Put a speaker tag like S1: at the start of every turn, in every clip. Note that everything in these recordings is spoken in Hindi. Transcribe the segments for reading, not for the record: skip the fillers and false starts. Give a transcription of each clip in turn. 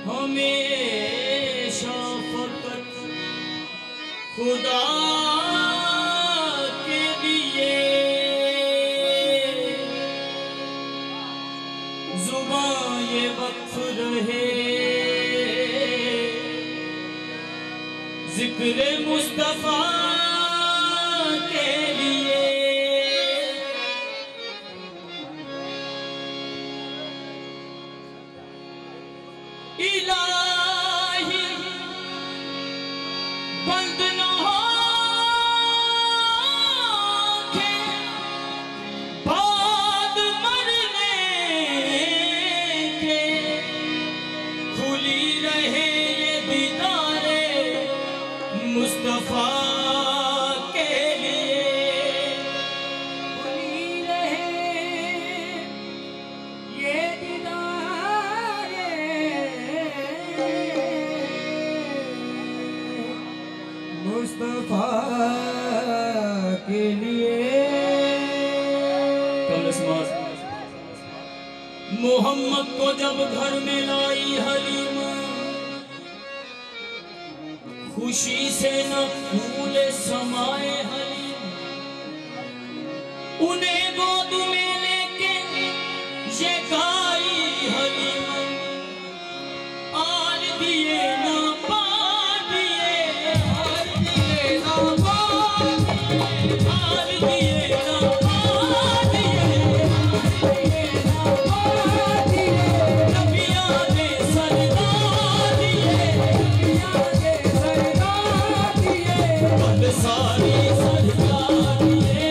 S1: हमेशा फकत खुदा के लिए जुबान ये वक्फ रहे जिक्र मुस्तफा के लिए। इलाही बंद न होके बाद मरने के खुली रहे ये दीदारे मुस्तफा के लिए।
S2: खुली रहे ये दीदारे मुस्तफा के लिए।
S1: मोहम्मद को जब घर में लाई हलीमा खुशी से न फूले समाए हलीम, उन्हें गोद में लेके ये गाई हलीमा आल दिए ना पा दिए, आल दिए ना पा दिए, आल दिए ना पा दिए, नबियाँ ने सरदार दिए, बल सारी सरकार दिए,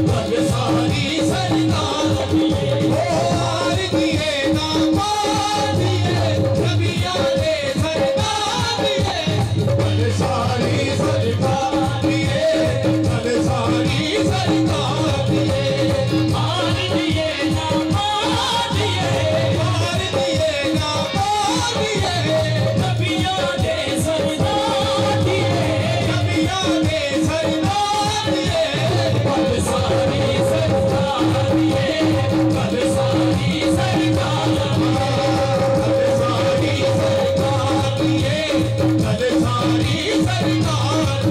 S1: बल सारी सरकार दिए,
S3: हार दिए ना मार दिए, नबियाँ ने सरकार दिए, बल सारी सरकार दिए, बल सारी सरकार दिए।
S1: हार दिए ना मार दिए,
S3: हार दिए ना मार दिए,
S1: नबियाँ ने सरदार दिए,
S3: नबियाँ ने सरकार दिए,
S1: बल सारी सरकार दिए, बल सारी सरकार दिए,
S3: बल सारी सरकार दिए।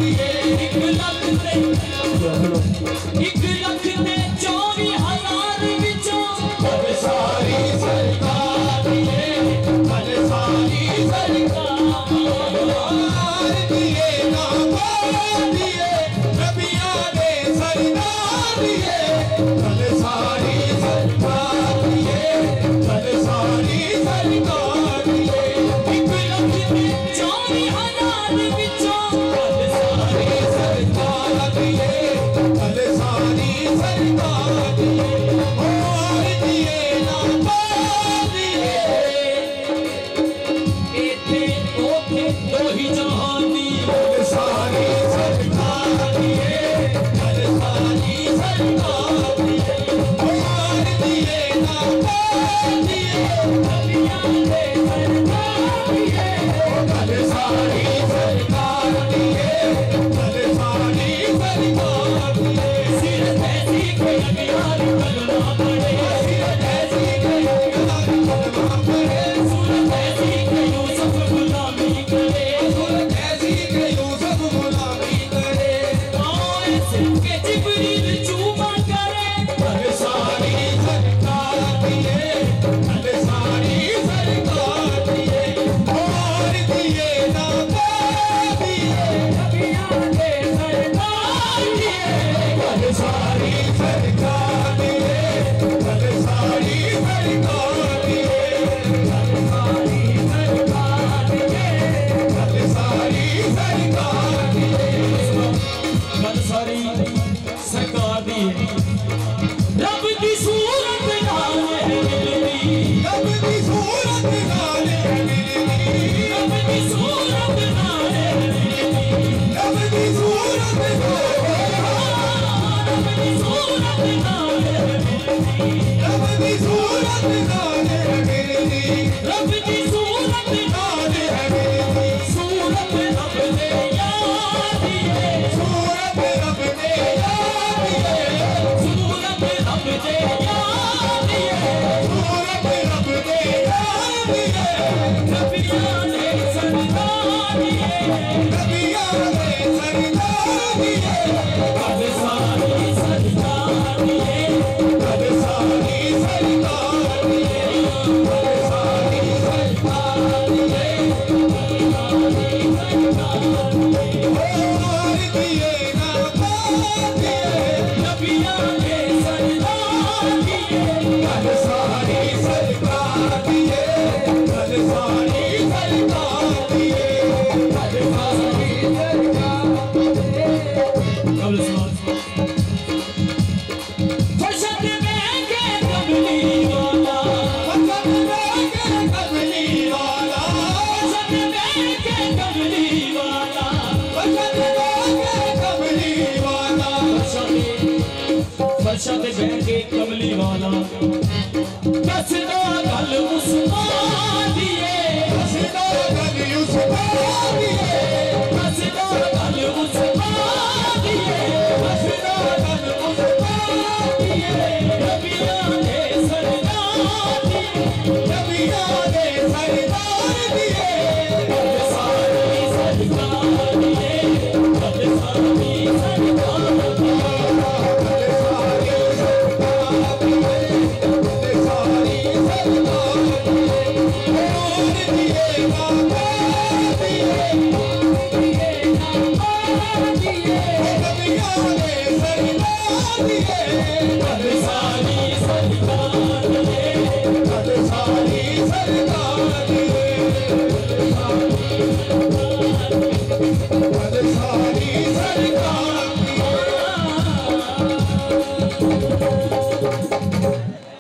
S1: 1,24,000 विचों
S3: बल सारी सरकार दिए, बल सारी सरकार दिए ना मार दिए, नबियाँ ने सरकार दिए, बल सारी सरकार दिए, बल सारी सरकार दिए।
S1: 1,24,000 विचों
S3: बल सारी सरकार दिए, बल सारी सरकार दिए, हार दिए ना मार दिए।
S1: एथे ओथे दो ही जहानी
S3: बल सारी सरकार दिए, बल सारी सरकार दिए, हार दिए ना मार दिए,
S1: नबियाँ ने सरदार दिए,
S3: बल सारी सरकार दिए, बल सारी सरकार दिए।
S1: सीरत ऐसी कोई अगियार कलमा पड़े,
S3: सीरत ऐसी कोई अगियार कलमा पढ़े,
S1: सूरत ऐसी कोई यूसुफ गुलामी करे,
S3: सूरत ऐसी कि यूसुफ गुलामी करे,
S1: ऐसे के जिब्रील चूमा करे,
S3: बल सारी सरकार दिए, बल सारी सरकार दिए, हार दिए ना मार दिए,
S1: नबियाँ ने सरदार दिए,
S3: बल सारी सरकार दिए, बल सारी सरकार दिए,
S1: सरकार दिए,
S3: बल सारी सरकार दिए।
S1: बल सारी सरकार दिए। रब की सूरत नाल है मिलनी,
S3: रब की सूरत नाल है मिलनी,
S1: रब की सूरत नाल है मिलनी,
S3: रब की सूरत नाल है,
S1: रब की सूरत नाल है मिलनी,
S3: रब की सूरत नाल है मिलनी,
S1: रब की सूरत नाल है मिलनी, सूरत रब ने याद दिए,
S3: सूरत रब ने याद दिए,
S1: सूरत रब ने याद दिए,
S3: सूरत रब ने याद दिए,
S1: नबियाँ
S3: सरकार